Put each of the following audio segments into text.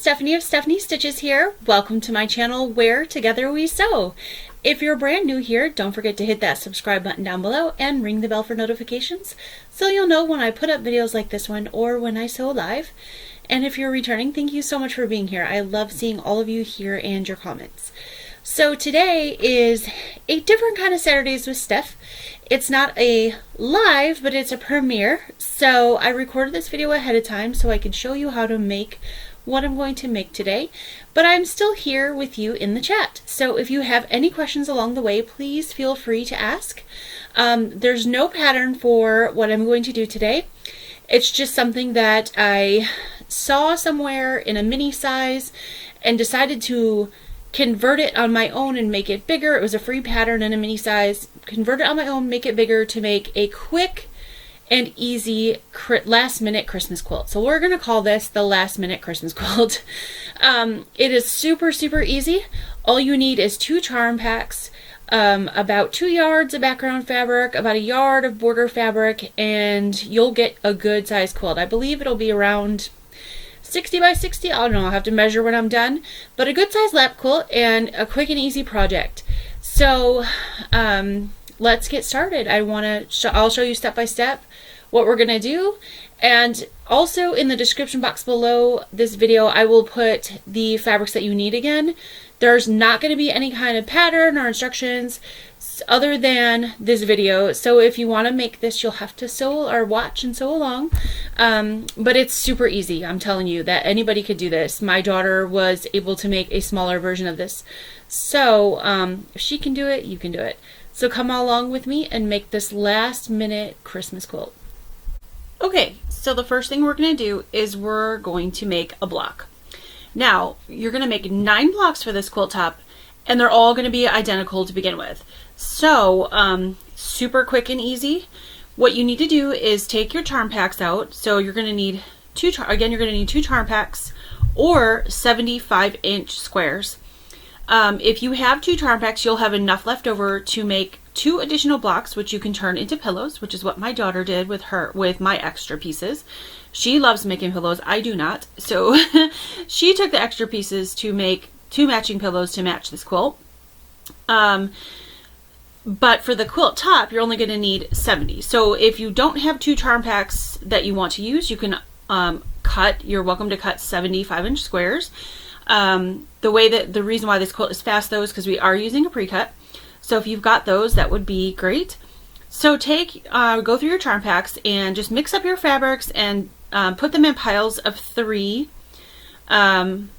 Stephanie of Stephanie Stitches here. Welcome to my channel where together we sew. If you're brand new here, don't forget to hit that subscribe button down below and ring the bell for notifications so you'll know when I put up videos like this one or when I sew live. And if you're returning, thank you so much for being here. I love seeing all of you here and your comments. So today is a different kind of Saturdays with Steph. It's not a live, but it's a premiere. So I recorded this video ahead of time so I could show you how to make what I'm going to make today, but I'm still here with you in the chat. So if you have any questions along the way, please feel free to ask. There's no pattern for what I'm going to do today. It's just something that I saw somewhere in a mini size and decided to convert it on my own and make it bigger. It was a free pattern in a mini size. Convert it on my own, make it bigger to make a quick and easy last minute Christmas quilt. So we're going to call this the last minute Christmas quilt. It is super easy. All you need is 2 charm packs, about 2 yards of background fabric, about 1 yard of border fabric, and you'll get a good size quilt. I believe it'll be around 60 by 60. I don't know, I'll have to measure when I'm done, but a good size lap quilt and a quick and easy project. So let's get started. I'll show you step by step what we're gonna do, and also in the description box below this video I will put the fabrics that you need again. There's not going to be any kind of pattern or instructions other than this video, so if you want to make this you'll have to sew or watch and sew along, but it's super easy. I'm telling you that anybody could do this. My daughter was able to make a smaller version of this, so if she can do it, you can do it. So come along with me and make this last minute Christmas quilt. Okay, so the first thing we're going to do is we're going to make a block. Now, you're going to make 9 blocks for this quilt top, and they're all going to be identical to begin with. So, super quick and easy. What you need to do is take your charm packs out. So you're going to need you're going to need 2 charm packs or 75-inch squares. If you have 2 charm packs, you'll have enough left over to make 2 additional blocks, which you can turn into pillows, which is what my daughter did with my extra pieces. She loves making pillows. I do not. So she took the extra pieces to make 2 matching pillows to match this quilt. But for the quilt top, you're only going to need 70. So if you don't have 2 charm packs that you want to use, you can you're welcome to cut 75-inch squares. The reason why this quilt is fast though is because we are using a pre-cut. So if you've got those, that would be great. So go through your charm packs and just mix up your fabrics and put them in piles of 3. And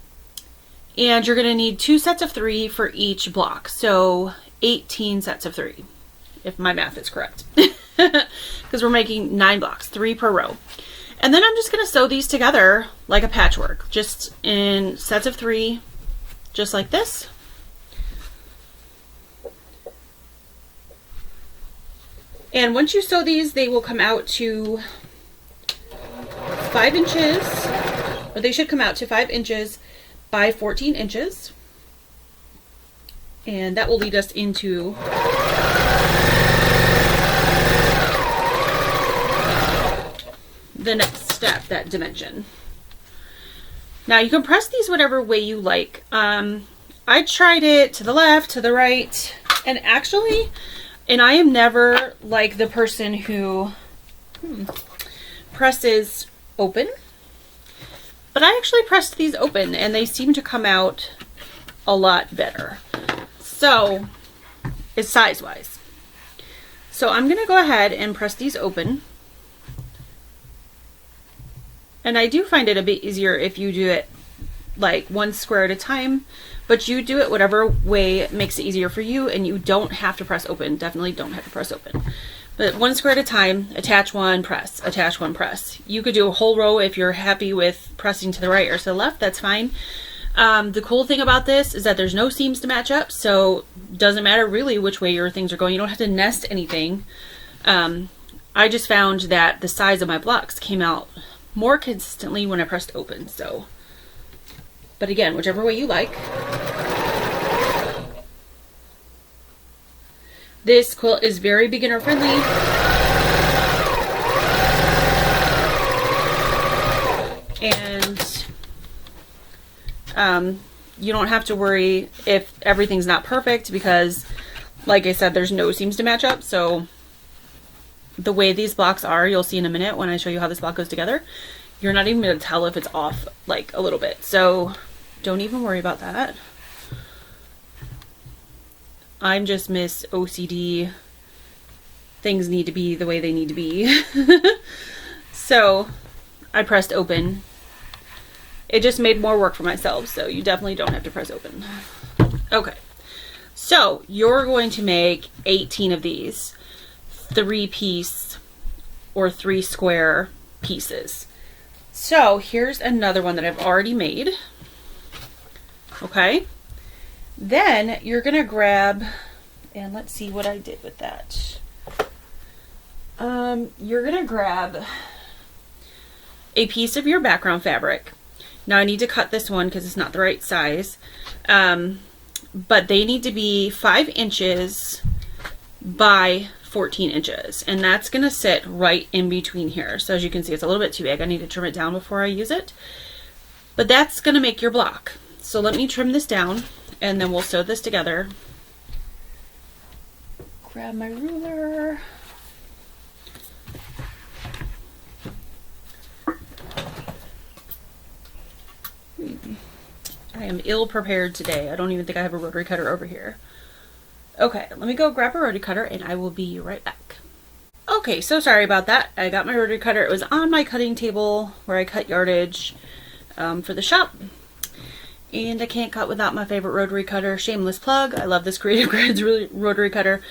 you're going to need 2 sets of 3 for each block. So 18 sets of 3, if my math is correct. Because we're making 9 blocks, 3 per row. And then I'm just going to sew these together like a patchwork, just in sets of 3, just like this. And once you sew these, they will come out to 5 inches, or they should come out to 5 inches by 14 inches. And that will lead us into the next step, that dimension. Now you can press these whatever way you like. I tried it to the left, to the right, and actually, and I am never like the person who presses open, but I actually pressed these open and they seem to come out a lot better. So it's size-wise. So I'm going to go ahead and press these open. And I do find it a bit easier if you do it like 1 square at a time, but you do it whatever way makes it easier for you, and you don't have to press open. Definitely don't have to press open. But 1 square at a time, attach 1, press, attach 1, press. You could do a whole row if you're happy with pressing to the right or to the left, that's fine. The cool thing about this is that there's no seams to match up, so it doesn't matter really which way your things are going. You don't have to nest anything. I just found that the size of my blocks came out more consistently when I pressed open, so. But again, whichever way you like. This quilt is very beginner friendly. And You don't have to worry if everything's not perfect because, like I said, there's no seams to match up. So the way these blocks are, you'll see in a minute when I show you how this block goes together, you're not even going to tell if it's off like a little bit. So don't even worry about that. I'm just Miss OCD. Things need to be the way they need to be. So I pressed open. It just made more work for myself, so you definitely don't have to press open. Okay, so you're going to make 18 of these 3-piece or 3 square pieces. So here's another one that I've already made. Okay, then you're gonna grab, and let's see what I did with that. You're gonna grab a piece of your background fabric. Now I need to cut this one because it's not the right size, but they need to be 5 inches by 14 inches, and that's gonna sit right in between here. So as you can see, it's a little bit too big. I need to trim it down before I use it, but that's gonna make your block. So let me trim this down and then we'll sew this together. Grab my ruler. I am ill prepared today. I don't even think I have a rotary cutter over here. Okay, let me go grab a rotary cutter and I will be right back. Okay, so sorry about that. I got my rotary cutter. It was on my cutting table where I cut yardage for the shop. And I can't cut without my favorite rotary cutter. Shameless plug. I love this Creative Grids rotary cutter.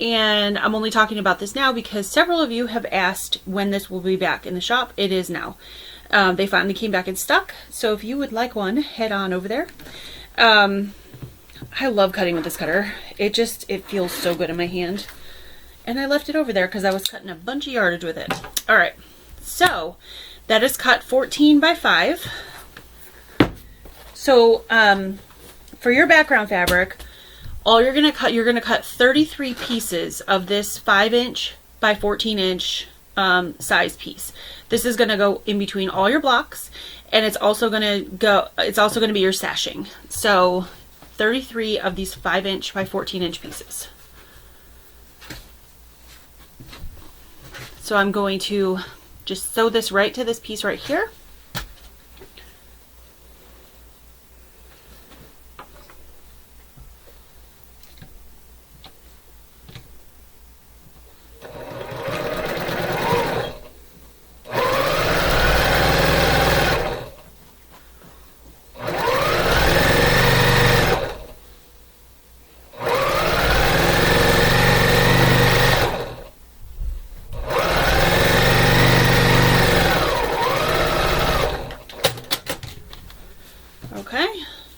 And I'm only talking about this now because several of you have asked when this will be back in the shop. It is now. They finally came back in stock, so if you would like one, head on over there. I love cutting with this cutter. It feels so good in my hand. And I left it over there because I was cutting a bunch of yardage with it. All right, so that is cut 14 by 5. So for your background fabric, all you're gonna cut 33 pieces of this 5-inch by 14-inch size piece. This is going to go in between all your blocks, and it's also going to be your sashing. So 33 of these 5-inch by 14-inch pieces. So I'm going to just sew this right to this piece right here.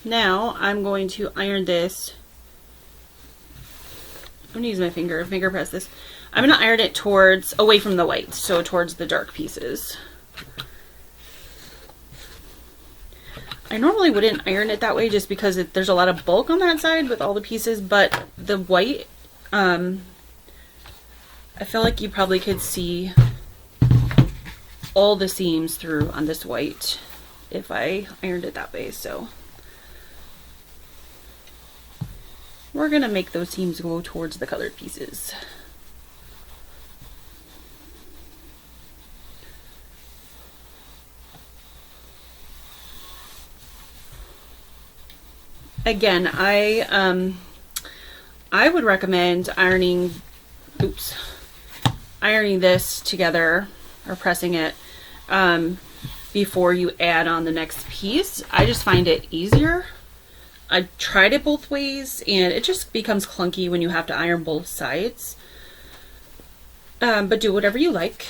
Now I'm going to iron this. I'm going to use my finger press this. I'm going to iron it away from the white, so towards the dark pieces. I normally wouldn't iron it that way just because there's a lot of bulk on that side with all the pieces, but the white, I feel like you probably could see all the seams through on this white if I ironed it that way, so. We're going to make those seams go towards the colored pieces. Again, I would recommend ironing this together or pressing it before you add on the next piece. I just find it easier. I tried it both ways and it just becomes clunky when you have to iron both sides. But do whatever you like.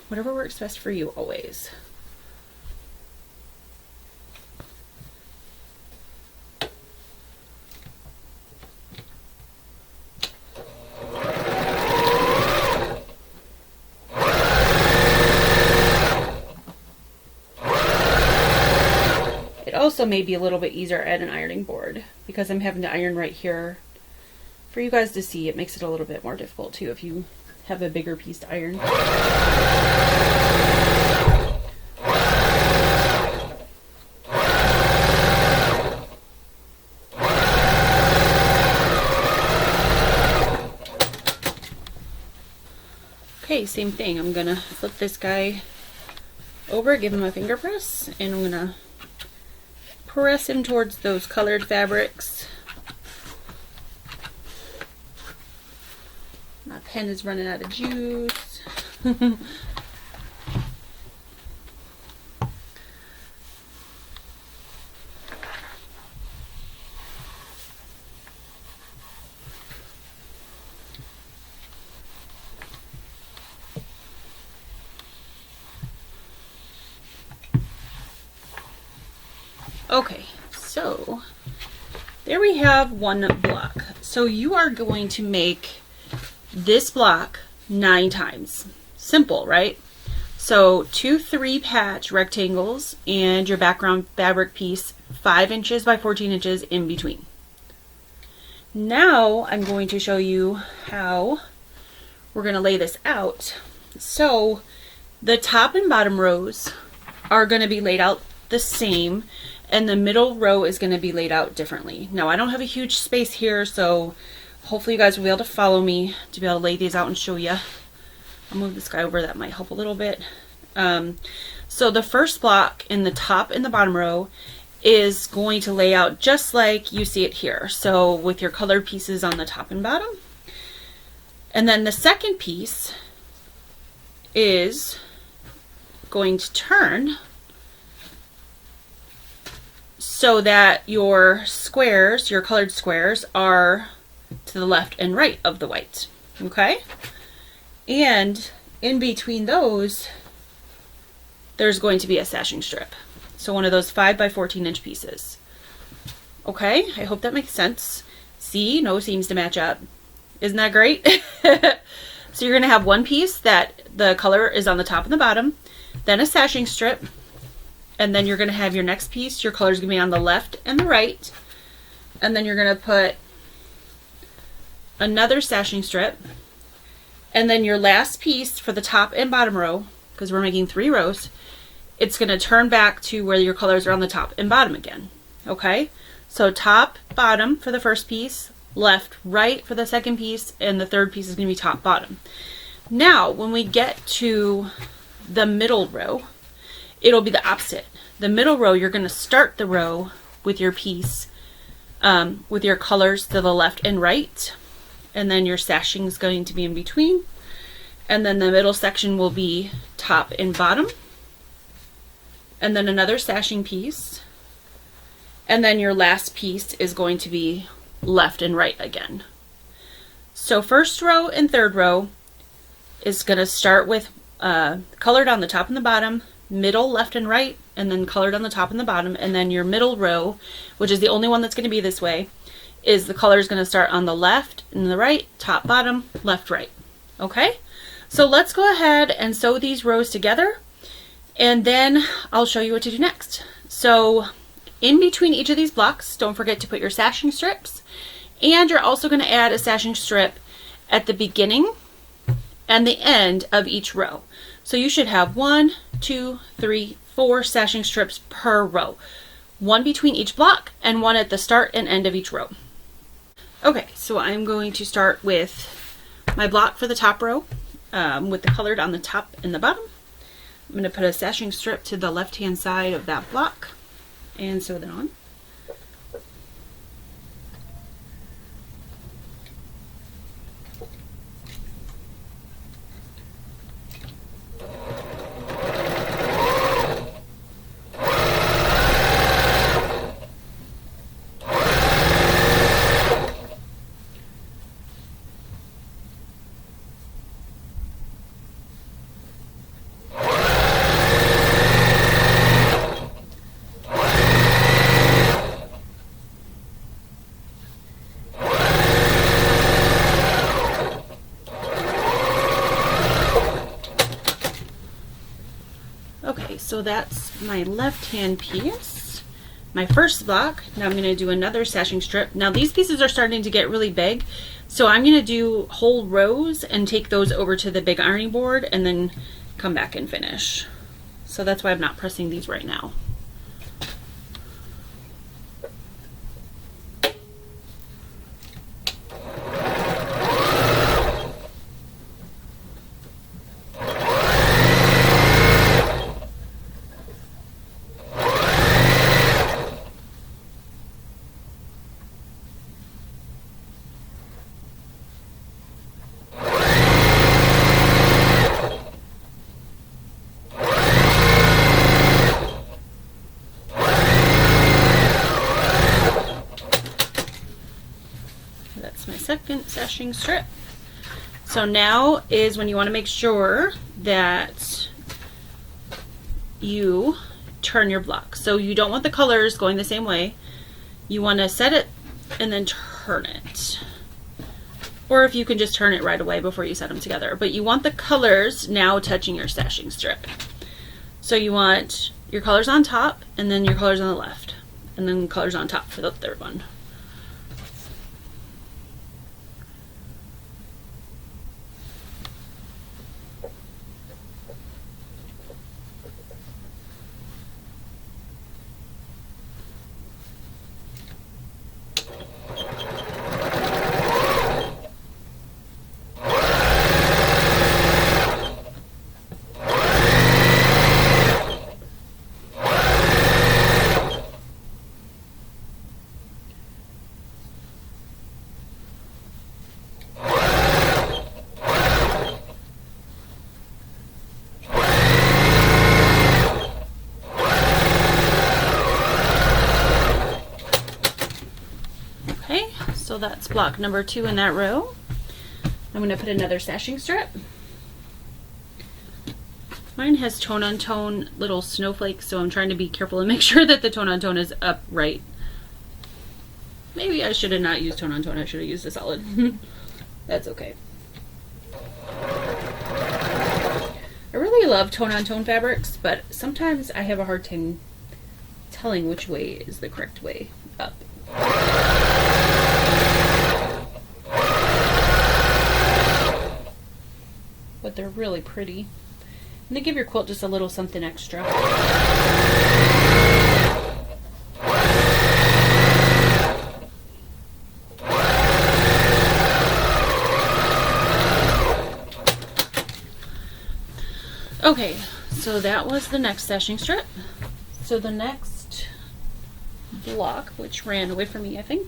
Whatever works best for you always. Also may be a little bit easier at an ironing board because I'm having to iron right here for you guys to see. It makes it a little bit more difficult too if you have a bigger piece to iron. Okay, same thing. I'm gonna flip this guy over, give him a finger press, and I'm gonna press him towards those colored fabrics. My pen is running out of juice. Okay, so there we have one block. So you are going to make this block 9 times. Simple, right? So 2 3-patch rectangles and your background fabric piece 5 inches by 14 inches in between. Now I'm going to show you how we're going to lay this out. So the top and bottom rows are going to be laid out the same, and the middle row is going to be laid out differently. Now I don't have a huge space here, so hopefully you guys will be able to follow me to be able to lay these out and show you. I'll move this guy over, that might help a little bit. So the first block in the top and the bottom row is going to lay out just like you see it here. So with your colored pieces on the top and bottom. And then the second piece is going to turn so that your squares, your colored squares, are to the left and right of the white. Okay? And in between those, there's going to be a sashing strip. So one of those 5 by 14 inch pieces. Okay, I hope that makes sense. See, no seams to match up. Isn't that great? So you're gonna have one piece that the color is on the top and the bottom, then a sashing strip, and then you're gonna have your next piece, your color's gonna be on the left and the right, and then you're gonna put another sashing strip, and then your last piece for the top and bottom row, because we're making 3 rows, it's going to turn back to where your colors are on the top and bottom again. Okay? So top, bottom for the first piece, left, right for the second piece, and the third piece is going to be top, bottom. Now, when we get to the middle row, it'll be the opposite. The middle row, you're going to start the row with your piece, with your colors to the left and right, and then your sashing is going to be in between, and then the middle section will be top and bottom, and then another sashing piece, and then your last piece is going to be left and right again. So first row and third row is going to start with colored on the top and the bottom, middle, left and right, and then colored on the top and the bottom, and then your middle row, which is the only one that's going to be this way, is the color is going to start on the left and the right, top, bottom, left, right. Okay? So let's go ahead and sew these rows together, and then I'll show you what to do next. So in between each of these blocks, don't forget to put your sashing strips, and you're also going to add a sashing strip at the beginning and the end of each row. So you should have 1, 2, 3, 4 sashing strips per row. 1 between each block and 1 at the start and end of each row. Okay, so I'm going to start with my block for the top row with the colored on the top and the bottom. I'm going to put a sashing strip to the left-hand side of that block and sew that on. Okay, so that's my left-hand piece, my first block. Now I'm going to do another sashing strip. Now these pieces are starting to get really big, so I'm going to do whole rows and take those over to the big ironing board and then come back and finish. So that's why I'm not pressing these right now. second sashing strip. So now is when you want to make sure that you turn your block. So you don't want the colors going the same way. You want to set it and then turn it. Or if you can just turn it right away before you set them together. But you want the colors now touching your sashing strip. So you want your colors on top and then your colors on the left. And then colors on top for the third one. So that's block number 2 in that row. I'm going to put another sashing strip. Mine has tone on tone little snowflakes, so I'm trying to be careful and make sure that the tone on tone is upright. Maybe I should have not used tone on tone, I should have used a solid. That's okay. I really love tone on tone fabrics, but sometimes I have a hard time telling which way is the correct way up. But they're really pretty. And they give your quilt just a little something extra. Okay, so that was the next sashing strip. So the next block, which ran away from me, I think.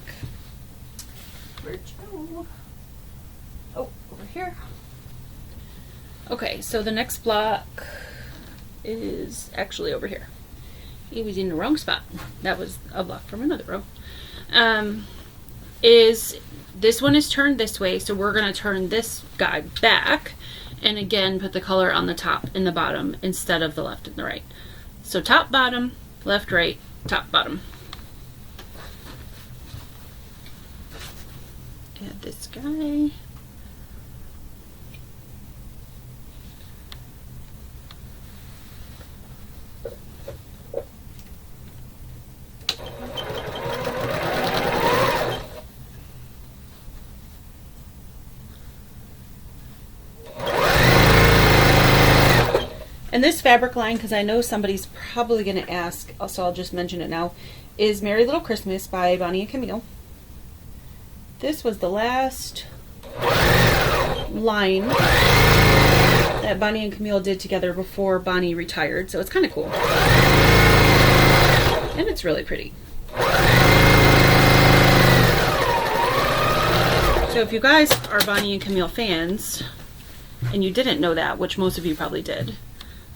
Where'd you go? Oh, over here. Okay, so the next block is actually over here. It was in the wrong spot. That was a block from another row. This one is turned this way, so we're going to turn this guy back and again put the color on the top and the bottom instead of the left and the right. So top, bottom, left, right, top, bottom. Add this guy. And this fabric line, because I know somebody's probably going to ask, so I'll just mention it now, is Merry Little Christmas by Bonnie and Camille. This was the last line that Bonnie and Camille did together before Bonnie retired, so it's kind of cool. And it's really pretty. So if you guys are Bonnie and Camille fans, and you didn't know that, which most of you probably did,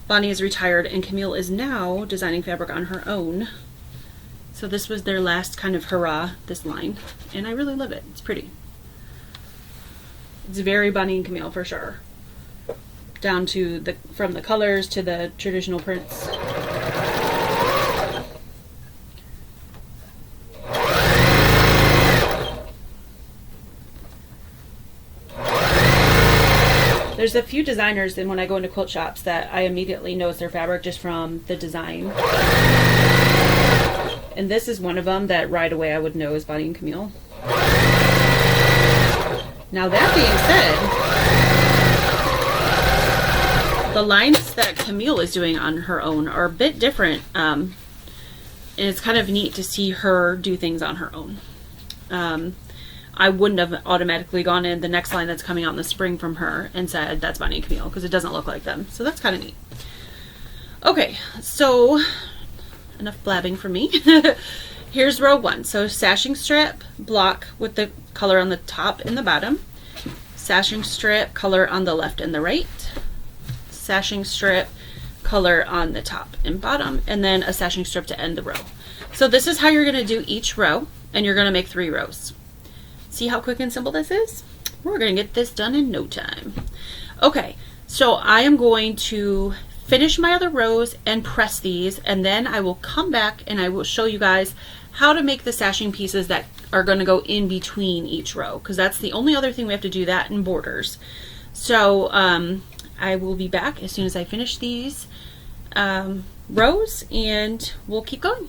Bonnie is retired and Camille is now designing fabric on her own. So this was their last kind of hurrah, this line. And I really love it. It's pretty. It's very Bonnie and Camille for sure. Down to from the colors to the traditional prints. There's a few designers, and when I go into quilt shops, that I immediately know it's their fabric just from the design. And this is one of them that right away I would know is Bonnie and Camille. Now that being said, the lines that Camille is doing on her own are a bit different. And it's kind of neat to see her do things on her own. I wouldn't have automatically gone in the next line that's coming out in the spring from her and said that's Bonnie and Camille, because it doesn't look like them. So that's kind of neat. Okay, so enough blabbing for me. Here's row 1. So sashing strip, block with the color on the top and the bottom. Sashing strip, color on the left and the right. Sashing strip, color on the top and bottom. And then a sashing strip to end the row. So this is how you're going to do each row, and you're going to make 3 rows. See how quick and simple this is? We're going to get this done in no time. Okay, so I am going to finish my other rows and press these, and then I will come back and I will show you guys how to make the sashing pieces that are going to go in between each row, because that's the only other thing we have to do, that in borders. So I will be back as soon as I finish these rows, and we'll keep going.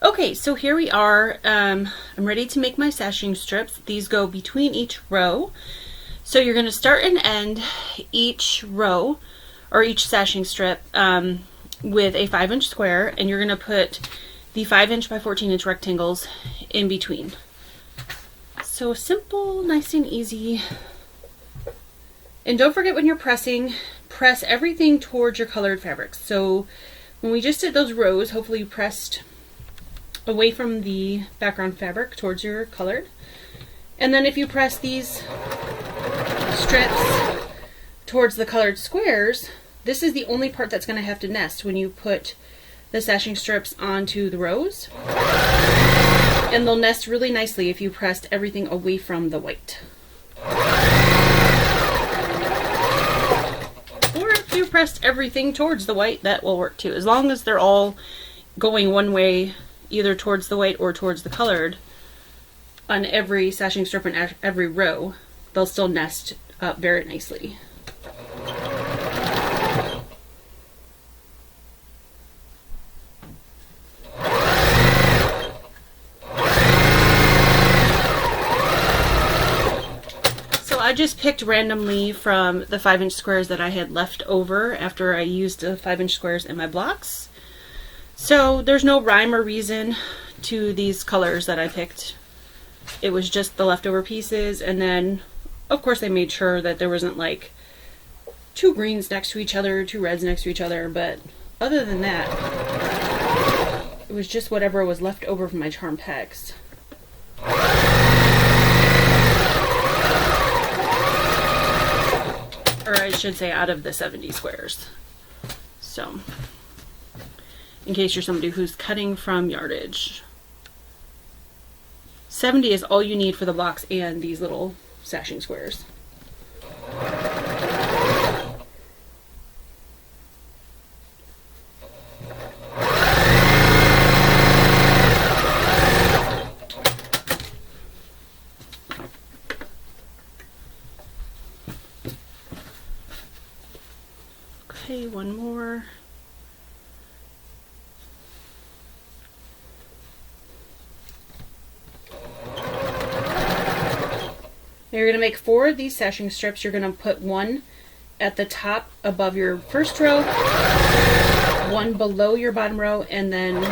Okay, so here we are. I'm ready to make my sashing strips. These go between each row. So you're going to start and end each row or each sashing strip with a 5-inch square, and you're going to put the 5-inch by 14-inch rectangles in between. So simple, nice and easy. And don't forget, when you're pressing, press everything towards your colored fabrics. So when we just did those rows, hopefully you pressed away from the background fabric towards your colored. And then if you press these strips towards the colored squares, this is the only part that's going to have to nest when you put the sashing strips onto the rows. And they'll nest really nicely if you pressed everything away from the white. Or if you pressed everything towards the white, that will work too. As long as they're all going one way, either towards the white or towards the colored, on every sashing strip and every row, they'll still nest up very nicely. So I just picked randomly from the 5-inch squares that I had left over after I used the 5-inch squares in my blocks. So there's no rhyme or reason to these colors that I picked. It was just the leftover pieces, and then of course I made sure that there wasn't like 2 greens next to each other, 2 reds next to each other, but other than that, it was just whatever was left over from my charm pegs. Or I should say, out of the 70 squares. So, in case you're somebody who's cutting from yardage, 70 is all you need for the blocks and these little sashing squares. Okay, one more. Now you're going to make 4 of these sashing strips. You're going to put 1 at the top above your first row, 1 below your bottom row, and then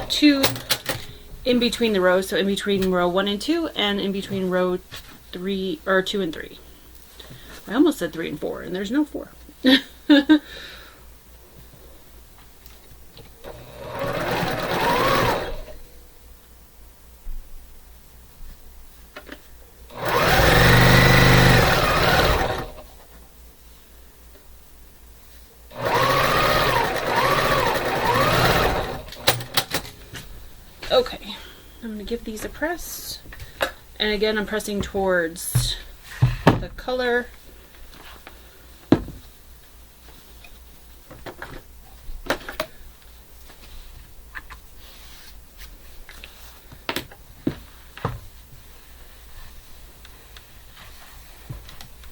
2 in between the rows. So in between row 1 and 2, and in between row 3 or 2 and 3. I almost said 3 and 4, and there's no 4. Okay, I'm going to give these a press, and again I'm pressing towards the color.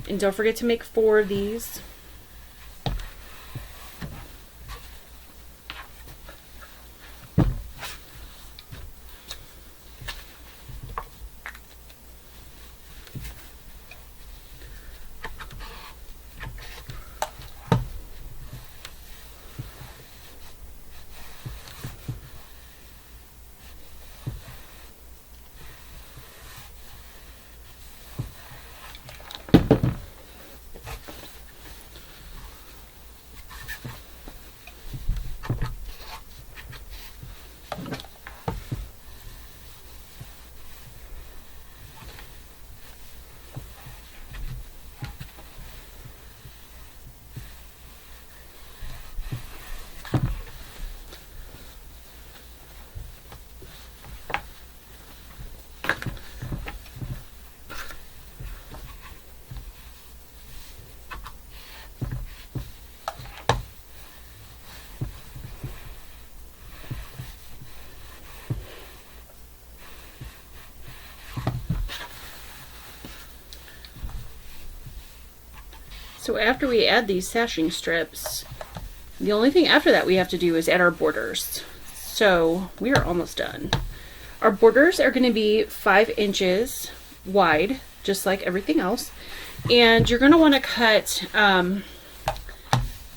And don't forget to make 4 of these. So after we add these sashing strips, the only thing after that we have to do is add our borders. So we are almost done. Our borders are going to be 5 inches wide, just like everything else. And you're going to want to cut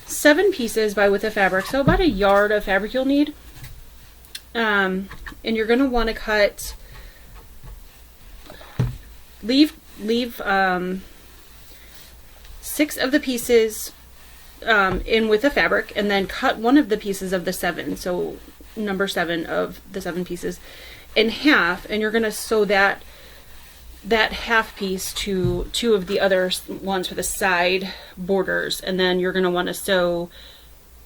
7 pieces by width of fabric, so about a yard of fabric you'll need. And you're going to want to cut, leave 6 of the pieces in width of fabric, and then cut one of the pieces of the 7, so number 7 of the 7 pieces, in half, and you're going to sew that half piece to 2 of the other ones for the side borders, and then you're going to want to sew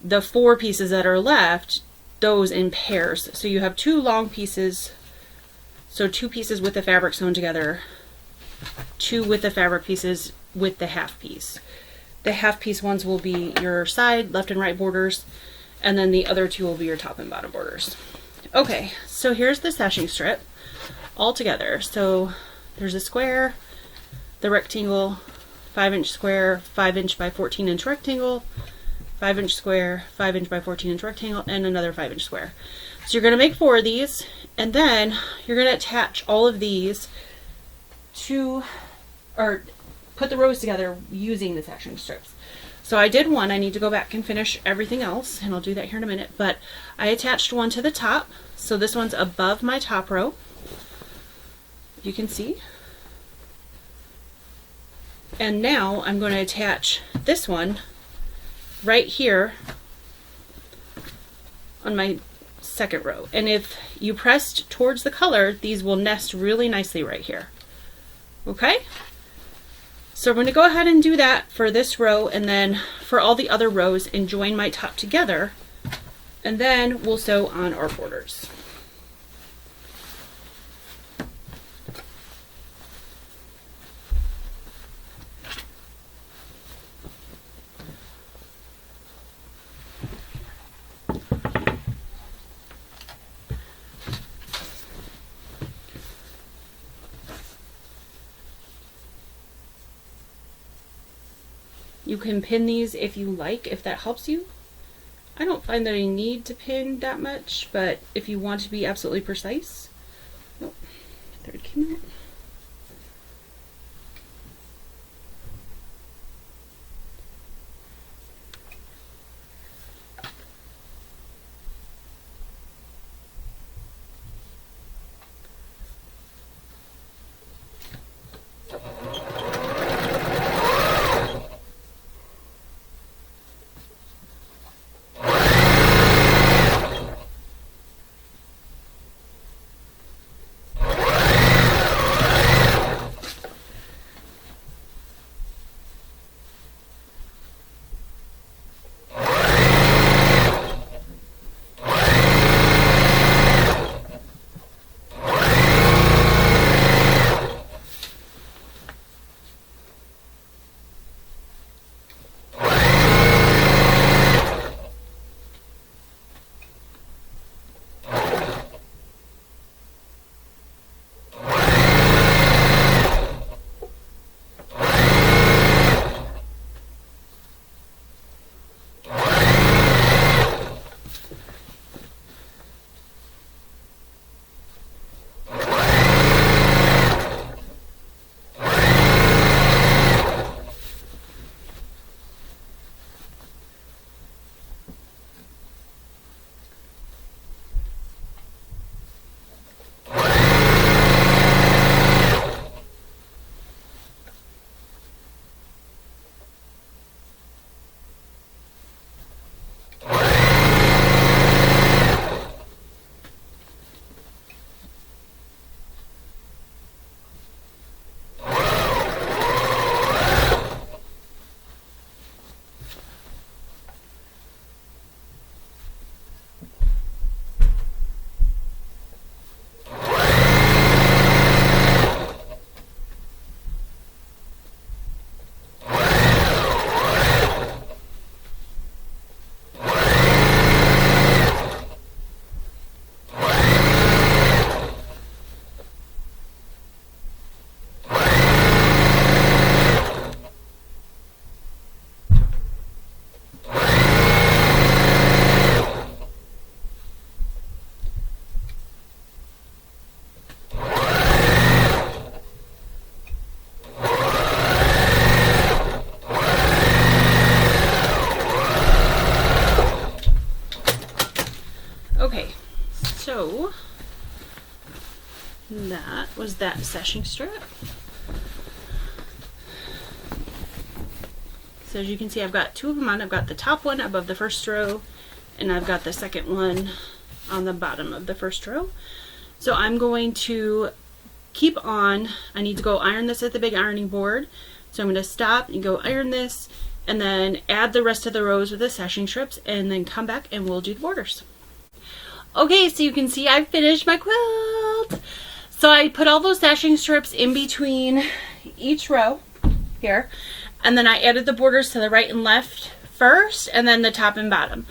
the 4 pieces that are left, those in pairs. So you have 2 long pieces, so 2 pieces with the fabric sewn together, 2 with the fabric pieces with the half piece. The half piece ones will be your side, left and right borders, and then the other 2 will be your top and bottom borders. Okay, so here's the sashing strip all together. So there's a square, the rectangle, 5-inch square, 5-inch by 14-inch rectangle, 5-inch square, 5-inch by 14-inch rectangle, and another 5-inch square. So you're going to make 4 of these, and then you're going to attach all of these to, or put the rows together using the sashing strips. So I did one. I need to go back and finish everything else, and I'll do that here in a minute. But I attached one to the top, so this one's above my top row. You can see. And now I'm going to attach this one right here on my second row. And if you pressed towards the color, these will nest really nicely right here. Okay? So I'm going to go ahead and do that for this row, and then for all the other rows, and join my top together, and then we'll sew on our borders. You can pin these if you like, if that helps you. I don't find that I need to pin that much, but if you want to be absolutely precise. Nope, third came out. So that was that sashing strip. So as you can see, I've got two of them on. I've got the top one above the first row, and I've got the second one on the bottom of the first row. So I'm going to keep on. I need to go iron this at the big ironing board. So I'm going to stop and go iron this, and then add the rest of the rows with the sashing strips, and then come back and we'll do the borders. Okay, so you can see I finished my quilt. So I put all those sashing strips in between each row here, and then I added the borders to the right and left first, and then the top and bottom.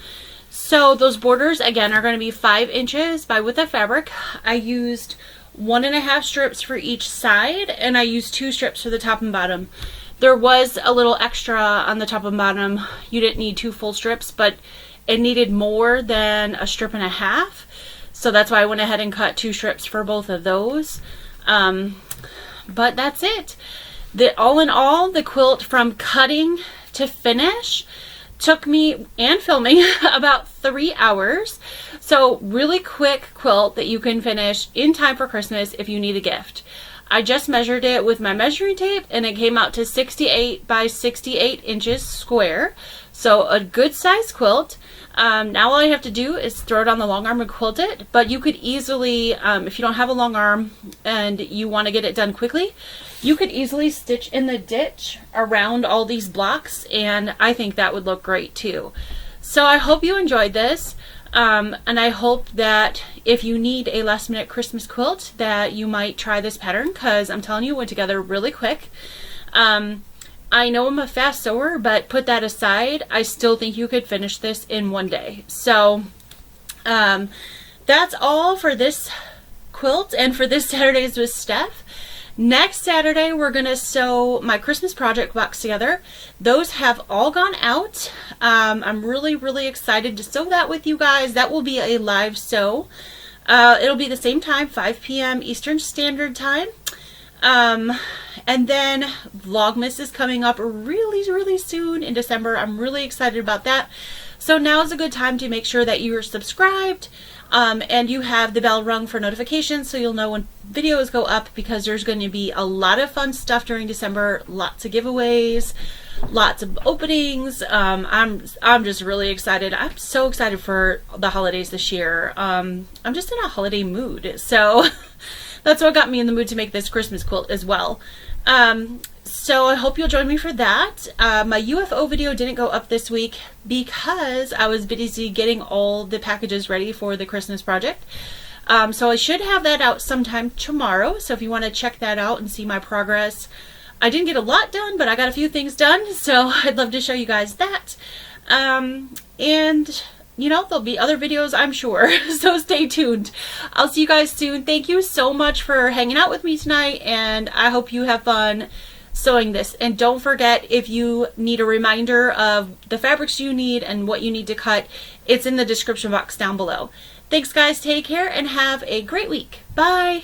So those borders again are going to be 5 inches by width of fabric. I used 1.5 strips for each side, and I used 2 strips for the top and bottom. There was a little extra on the top and bottom. You didn't need 2 full strips, but it needed more than 1.5 strips. So that's why I went ahead and cut 2 strips for both of those. But that's it. All in all, the quilt from cutting to finish took me, and filming, about 3 hours. So really quick quilt that you can finish in time for Christmas if you need a gift. I just measured it with my measuring tape, and it came out to 68 by 68 inches square. So a good size quilt. Now all I have to do is throw it on the long arm and quilt it, but you could easily, if you don't have a long arm and you want to get it done quickly, you could easily stitch in the ditch around all these blocks, and I think that would look great too. So I hope you enjoyed this, and I hope that if you need a last minute Christmas quilt that you might try this pattern, because I'm telling you, it went together really quick. I know I'm a fast sewer, but put that aside, I still think you could finish this in one day. So that's all for this quilt and for this Saturdays with Steph. Next Saturday, we're going to sew my Christmas project box together. Those have all gone out. I'm really excited to sew that with you guys. That will be a live sew. It'll be the same time, 5 p.m. Eastern Standard Time. And then Vlogmas is coming up really soon in December. I'm really excited about that. So now is a good time to make sure that you are subscribed, and you have the bell rung for notifications so you'll know when videos go up, because there's going to be a lot of fun stuff during December, lots of giveaways, lots of openings. I'm just really excited. I'm so excited for the holidays this year. I'm just in a holiday mood. So that's what got me in the mood to make this Christmas quilt as well. So I hope you'll join me for that. My UFO video didn't go up this week because I was busy getting all the packages ready for the Christmas project. So I should have that out sometime tomorrow. So if you want to check that out and see my progress. I didn't get a lot done, but I got a few things done. So I'd love to show you guys that. And you know, there'll be other videos, I'm sure. So stay tuned. I'll see you guys soon. Thank you so much for hanging out with me tonight, and I hope you have fun sewing this. And don't forget, if you need a reminder of the fabrics you need and what you need to cut, it's in the description box down below. Thanks guys, take care, and have a great week. Bye!